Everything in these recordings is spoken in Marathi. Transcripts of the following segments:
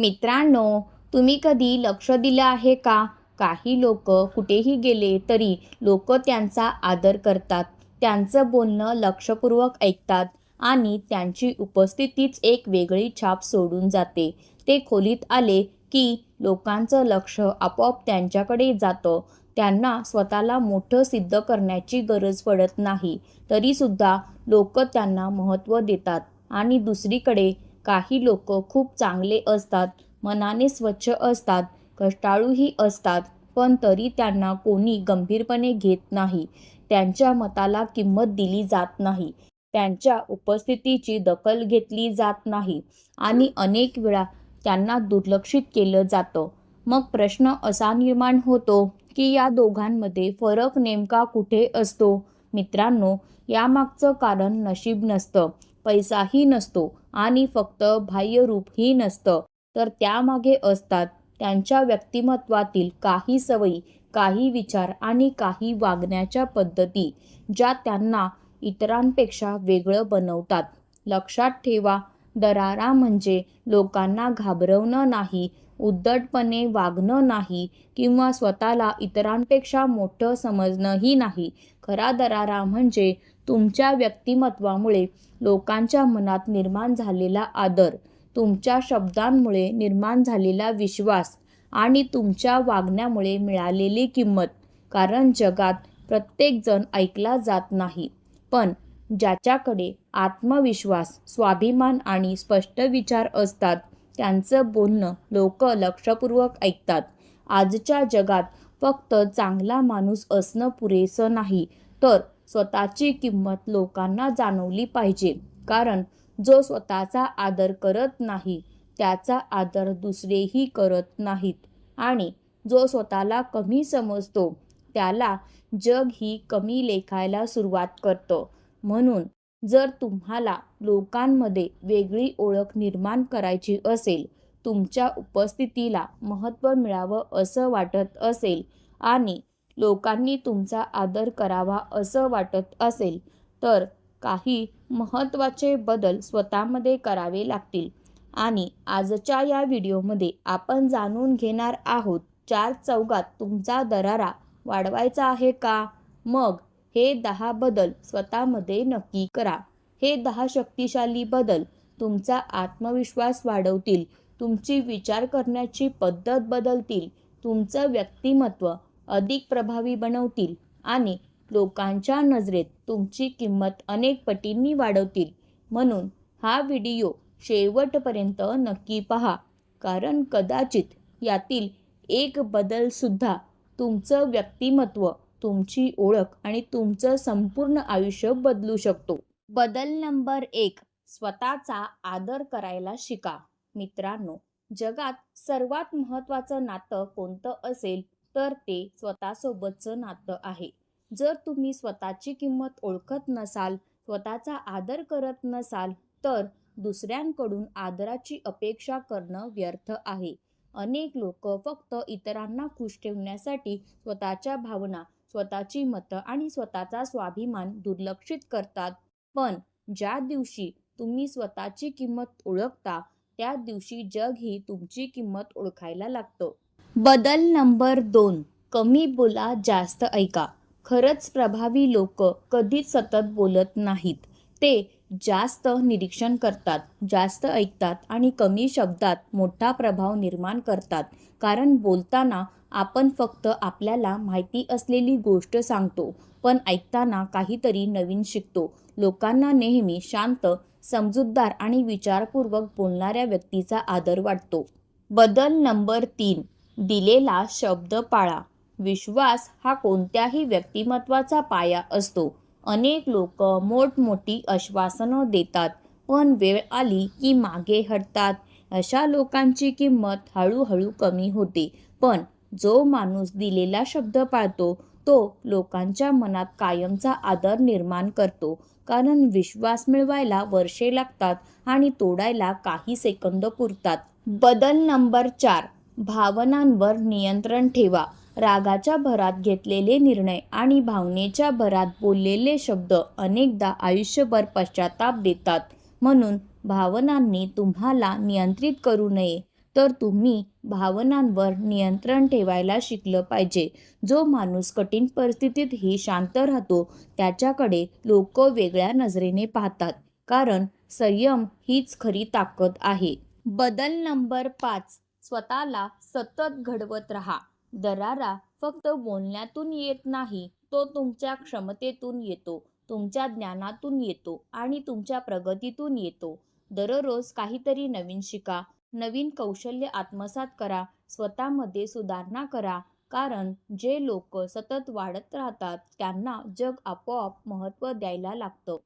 मित्रांनो, तुम्ही कधी लक्ष दिलं आहे का? काही लोक कुठेही गेले तरी लोक त्यांचा आदर करतात. त्यांचं बोलणं लक्षपूर्वक ऐकतात आणि त्यांची उपस्थितीच एक वेगळी छाप सोडून जाते. ते खोलीत आले की लोकांचं लक्ष आपोआप त्यांच्याकडे जातं. त्यांना स्वतःला मोठं सिद्ध करण्याची गरज पडत नाही, तरीसुद्धा लोक त्यांना महत्त्व देतात. आणि दुसरीकडे काही लोक खूप चांगले असतात, मनाने स्वच्छ असतात, कष्टाळूही असतात, पण तरी त्यांना कोणी गंभीरपणे घेत नाही. त्यांच्या मताला किंमत दिली जात नाही, त्यांच्या उपस्थितीची दखल घेतली जात नाही आणि अनेक वेळा त्यांना दुर्लक्षित केलं जातं. मग प्रश्न असा निर्माण होतो की या दोघांमध्ये फरक नेमका कुठे असतो? मित्रांनो, यामागचं कारण नशीब नसतं, पैसाही नसतो आणि फक्त बाह्यरूपही नसतं, तर त्यामागे असतात त्यांच्या व्यक्तिमत्वातील काही सवयी, काही विचार आणि काही वागण्याच्या पद्धती, ज्या त्यांना इतरांपेक्षा वेगळं बनवतात. लक्षात ठेवा, दरारा म्हणजे लोकांना घाबरवणं नाही, उद्धटपणे वागणं नाही किंवा स्वतःला इतरांपेक्षा मोठं समजणंही नाही. खरा दरारा म्हणजे तुमच्या व्यक्तिमत्वामुळे लोकांच्या मनात निर्माण झालेला आदर, तुमच्या शब्दांमुळे निर्माण झालेला विश्वास आणि तुमच्या वागण्यामुळे मिळालेली किंमत. कारण जगात प्रत्येकजण ऐकला जात नाही, पण ज्याच्याकडे आत्मविश्वास, स्वाभिमान आणि स्पष्ट विचार असतात, त्यांचं बोलणं लोक लक्षपूर्वक ऐकतात. आजच्या जगात फक्त चांगला माणूस असणं पुरेसं नाही, तर स्वतःची किंमत लोकांना जाणवली पाहिजे. कारण जो स्वतःचा आदर करत नाही, त्याचा आदर दुसरेही करत नाहीत. आणि जो स्वतःला कमी समजतो, त्याला जग ही कमी लेखायला सुरुवात करतं. म्हणून जर तुम्हाला लोकांमध्ये वेगळी ओळख निर्माण करायची असेल, तुमच्या उपस्थितीला महत्त्व मिळावं असं वाटत असेल आणि लोकांनी तुमचा आदर करावा असं वाटत असेल, तर काही महत्त्वाचे बदल स्वतःमध्ये करावे लागतील. आणि आजच्या या व्हिडिओमध्ये आपण जाणून घेणार आहोत, चार चौघात तुमचा दरारा वाढवायचा आहे का? मग हे 10 बदल स्वतःमध्ये नक्की करा. हे 10 शक्तिशाली बदल तुमचा आत्मविश्वास वाढवतील, तुमची विचार करण्याची पद्धत बदलतील, तुमचं व्यक्तिमत्व अधिक प्रभावी बनवतील आणि लोकांच्या नजरेत तुमची किंमत अनेक पटींनी वाढवतील. म्हणून हा व्हिडिओ शेवटपर्यंत नक्की पहा, कारण कदाचित यातील एक बदलसुद्धा तुमचं व्यक्तिमत्व, तुमची ओळख आणि तुमचं संपूर्ण आयुष्य बदलू शकतो. बदल नंबर 1, स्वतःचा आदर करायला शिका. मित्रांनो, जगात सर्वात महत्त्वाचं नातं कोणतं असेल तर ते स्वतःसोबतचं नातं आहे. जर तुम्ही स्वतःची किंमत ओळखत नसाल, स्वतःचा आदर करत नसाल, तर दुसऱ्यांकडून आदराची अपेक्षा करणं व्यर्थ आहे. अनेक लोक फक्त इतरांना खुश ठेवण्यासाठी स्वतःच्या भावना, स्वतःची मतं आणि स्वतःचा स्वाभिमान दुर्लक्षित करतात. पण ज्या दिवशी तुम्ही स्वतःची किंमत ओळखता, त्या दिवशी जगही तुमची किंमत ओळखायला लागतं. बदल नंबर 2, कमी बोला, जास्त ऐका. खरंच प्रभावी लोक कधीच सतत बोलत नाहीत. ते जास्त निरीक्षण करतात, जास्त ऐकतात आणि कमी शब्दात मोठा प्रभाव निर्माण करतात. कारण बोलताना आपण फक्त आपल्याला माहिती असलेली गोष्ट सांगतो, पण ऐकताना काहीतरी नवीन शिकतो. लोकांना नेहमी शांत, समजूतदार आणि विचारपूर्वक बोलणाऱ्या व्यक्तीचा आदर वाटतो. बदल नंबर 3, दिलेला शब्द पाळा. विश्वास हा कोणत्याही व्यक्तिमत्वाचा पाया असतो. अनेक लोक मोठमोठी आश्वासनं देतात, पण वेळ आली की मागे हटतात. अशा लोकांची किंमत हळूहळू कमी होते. पण जो माणूस दिलेला शब्द पाळतो, तो लोकांच्या मनात कायमचा आदर निर्माण करतो. कारण विश्वास मिळवायला वर्षे लागतात आणि तोडायला काही सेकंद पुरतात. बदल नंबर 4, भावनांवर नियंत्रण ठेवा. रागाच्या भरात घेतलेले निर्णय आणि भावनेच्या भरात बोललेले शब्द अनेकदा आयुष्यभर पश्चाताप देतात. म्हणून भावनांनी तुम्हाला नियंत्रित करू नये. तर तुम्ही भावनांवर नियंत्रण ठेवायला शिकलं पाहिजे. जो माणूस कठीण परिस्थितीतही शांत राहतो त्याच्याकडे लोक वेगळ्या नजरेने पाहतात, कारण संयम हीच खरी ताकद आहे. बदल नंबर 5, स्वतःला सतत घडवत राहा. दरारा फक्त बोलण्यातून येत नाही, तो तुमच्या क्षमतेतून येतो, तुमच्या ज्ञानातून येतो आणि तुमच्या प्रगतीतून येतो. दररोज काहीतरी नवीन शिका, नवीन कौशल्य आत्मसात करा, स्वतःमध्ये सुधारणा करा, कारण जे लोक सतत वाढत राहतात त्यांना जग आपोआप महत्त्व द्यायला लागतं.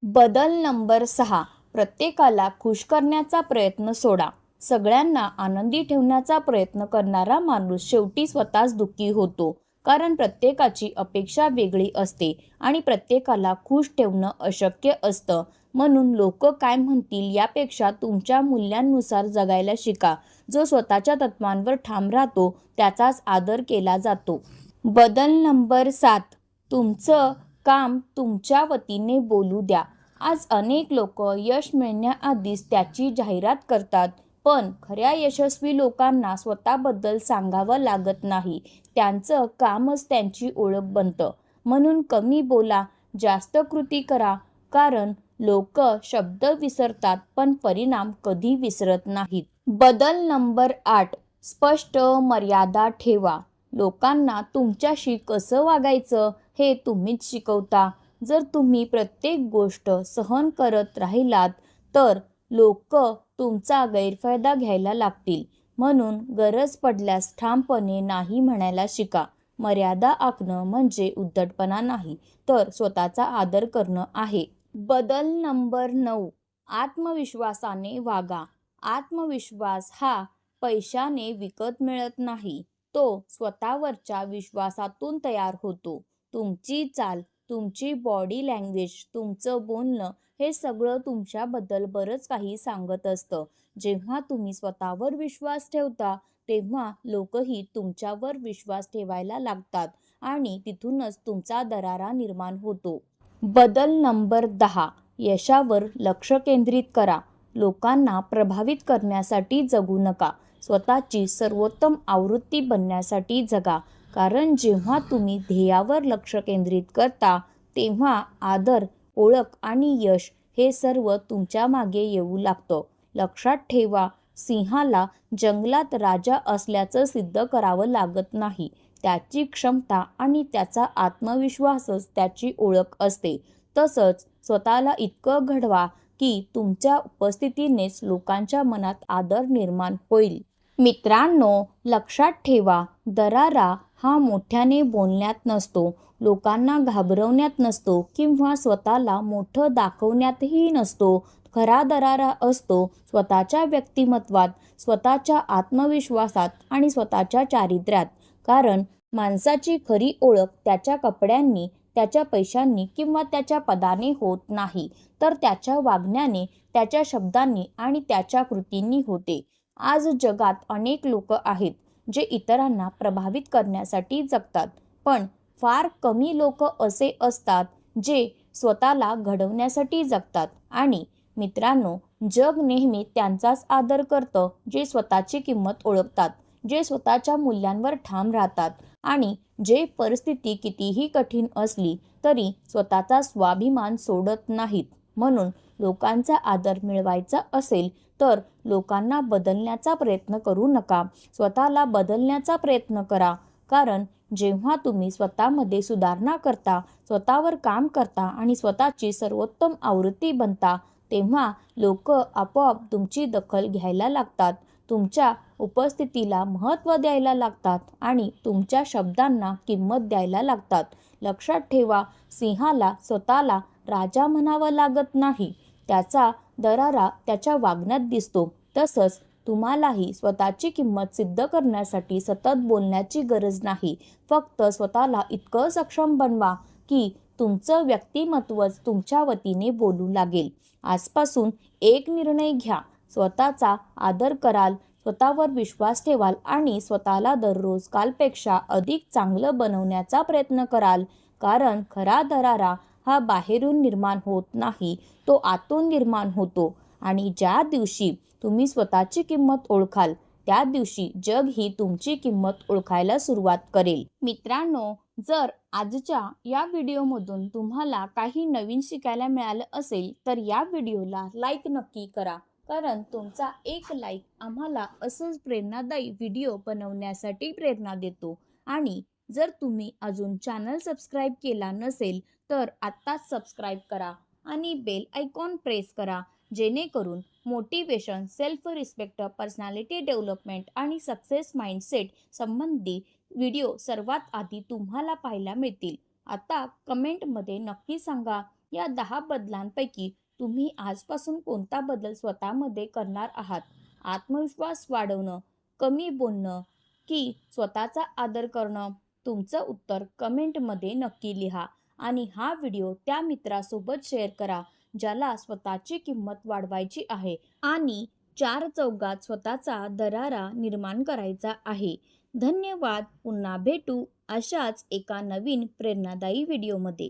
बदल नंबर 6, प्रत्येकाला खुश करण्याचा प्रयत्न सोडा. सगळ्यांना आनंदी ठेवण्याचा प्रयत्न करणारा माणूस शेवटी स्वतःच दुःखी होतो, कारण प्रत्येकाची अपेक्षा वेगळी असते आणि प्रत्येकाला खुश ठेवणं अशक्य असतं. म्हणून लोक काय म्हणतील यापेक्षा तुमच्या मूल्यांनुसार जगायला शिका. जो स्वतःच्या तत्वांवर ठाम राहतो त्याचाच आदर केला जातो. बदल नंबर 7, तुमचं काम तुमच्या वतीने बोलू द्या. आज अनेक लोक यश मिळण्याआधीच त्याची जाहिरात करतात, पण खऱ्या यशस्वी लोकांना स्वतःबद्दल सांगावं लागत नाही. त्यांचं कामच त्यांची ओळख बनतं. म्हणून कमी बोला, जास्त कृती करा, कारण लोक शब्द विसरतात पण परिणाम कधी विसरत नाहीत. बदल नंबर 8, स्पष्ट मर्यादा ठेवा. लोकांना तुमच्याशी कसं वागायचं हे तुम्हीच शिकवता. जर तुम्ही प्रत्येक गोष्ट सहन करत राहिलात तर लोक तुमचा गैरफायदा घ्यायला लागतील. म्हणून गरज पडल्यास ठामपणे नाही म्हणायला शिका. मर्यादा आखणं म्हणजे उद्धटपणा नाही, तर स्वतःचा आदर करणं आहे. बदल नंबर 9, आत्मविश्वासाने वागा. आत्मविश्वास हा पैशाने विकत मिळत नाही, तो स्वतःवरच्या विश्वासातून तयार होतो. तुमची चाल, तुमची बॉडी लँग्वेज, तुमचं बोलणं हे सगळं तुमच्याबद्दल बरंच काही सांगत असतं. जेव्हा तुम्ही स्वतःवर विश्वास ठेवता तेव्हा लोकही तुमच्यावर विश्वास ठेवायला लागतात आणि तिथूनच तुमचा दरारा निर्माण होतो. बदल नंबर 10, यशावर लक्ष केंद्रित करा. लोकांना प्रभावित करण्यासाठी जगू नका, स्वतःची सर्वोत्तम आवृत्ती बनण्यासाठी जगा. कारण जेव्हा तुम्ही ध्येयावर लक्ष केंद्रित करता तेव्हा आदर, ओळख आणि यश हे सर्व तुमच्या मागे येऊ लागतं. लक्षात ठेवा, सिंहाला जंगलात राजा असल्याचं सिद्ध करावं लागत नाही. त्याची क्षमता आणि त्याचा आत्मविश्वासच त्याची ओळख असते. तसंच स्वतःला इतकं घडवा की तुमच्या उपस्थितीनेच लोकांच्या मनात आदर निर्माण होईल. मित्रांनो, लक्षात ठेवा, दरारा हा मोठ्याने बोलण्यात नसतो, लोकांना घाबरवण्यात नसतो किंवा स्वतःला मोठं दाखवण्यातही नसतो. खरा दरारा असतो स्वतःच्या व्यक्तिमत्वात, स्वतःच्या आत्मविश्वासात आणि स्वतःच्या चारित्र्यात. कारण माणसाची खरी ओळख त्याच्या कपड्यांनी, त्याच्या पैशांनी किंवा त्याच्या पदाने होत नाही, तर त्याच्या वागण्याने, त्याच्या शब्दांनी आणि त्याच्या कृतींनी होते. आज जगात अनेक लोक आहेत जे इतरांना प्रभावित करण्यासाठी जगतात, पण फार कमी लोक असे असतात जे स्वतःला घडवण्यासाठी जगतात. आणि मित्रांनो, जग नेहमी त्यांचाच आदर करतं जे स्वतःची किंमत ओळखतात, जे स्वतःच्या मूल्यांवर ठाम राहतात आणि जे परिस्थिती कितीही कठीण असली तरी स्वतःचा स्वाभिमान सोडत नाहीत. म्हणून लोकांचा आदर मिळवायचा असेल तर लोकांना बदलण्याचा प्रयत्न करू नका, स्वतःला बदलण्याचा प्रयत्न करा. कारण जेव्हा तुम्ही स्वतःमध्ये सुधारणा करता, स्वतःवर काम करता आणि स्वतःची सर्वोत्तम आवृत्ती बनता तेव्हा लोक आपोआप तुमची दखल घ्यायला लागतात, तुमच्या उपस्थितीला महत्त्व द्यायला लागतात आणि तुमच्या शब्दांना किंमत द्यायला लागतात. लक्षात ठेवा, सिंहाला स्वतःला राजा म्हणावं लागत नाही, त्याचा दरारा त्याच्या वागण्यात दिसतो. तसंच तुम्हालाही स्वतःची किंमत सिद्ध करण्यासाठी सतत बोलण्याची गरज नाही. फक्त स्वतःला इतकं सक्षम बनवा की तुमचं व्यक्तिमत्वच तुमच्या वतीने बोलू लागेल. आजपासून एक निर्णय घ्या, स्वतःचा आदर कराल, स्वतःवर विश्वास ठेवाल आणि स्वतःला दररोज कालपेक्षा अधिक चांगलं बनवण्याचा प्रयत्न कराल. कारण खरा दरारा हा बाहेरून निर्माण होत नाही, तो आतून निर्माण होतो. आणि ज्या दिवशी तुम्ही स्वतःची किंमत ओळखाल त्या दिवशी जग ही तुमची किंमत ओळखायला सुरुवात करेल. मित्रांनो, जर आजच्या या व्हिडिओमधून तुम्हाला काही नवीन शिकायला मिळालं असेल तर या व्हिडिओला लाईक नक्की करा, कारण तुमचा एक लाईक आम्हाला असंच प्रेरणादायी व्हिडिओ बनवण्यासाठी प्रेरणा देतो. आणि जर तुम्ही अजून चॅनल सबस्क्राईब केला नसेल तर आत्ताच सबस्क्राईब करा आणि बेल आयकॉन प्रेस करा, जेणेकरून motivation, self respect, personality development आणि सक्सेस माइंडसेट संबंधी व्हिडिओ सर्वात आधी तुम्हाला पाहायला मिळतील. आता कमेंटमध्ये नक्की सांगा, या 10 बदलांपैकी तुम्ही आजपासून कोणता बदल स्वतःमध्ये करणार आहात? आत्मविश्वास वाढवणं, कमी बोलणं की स्वतःचा आदर करणं? तुमचं उत्तर कमेंटमध्ये नक्की लिहा आणि हा व्हिडिओ त्या मित्रासोबत शेअर करा ज्याला स्वतःची किंमत वाढवायची आहे आणि चार चौघात स्वतःचा दरारा निर्माण करायचा आहे. धन्यवाद. पुन्हा भेटू अशाच एका नवीन प्रेरणादायी व्हिडिओमध्ये.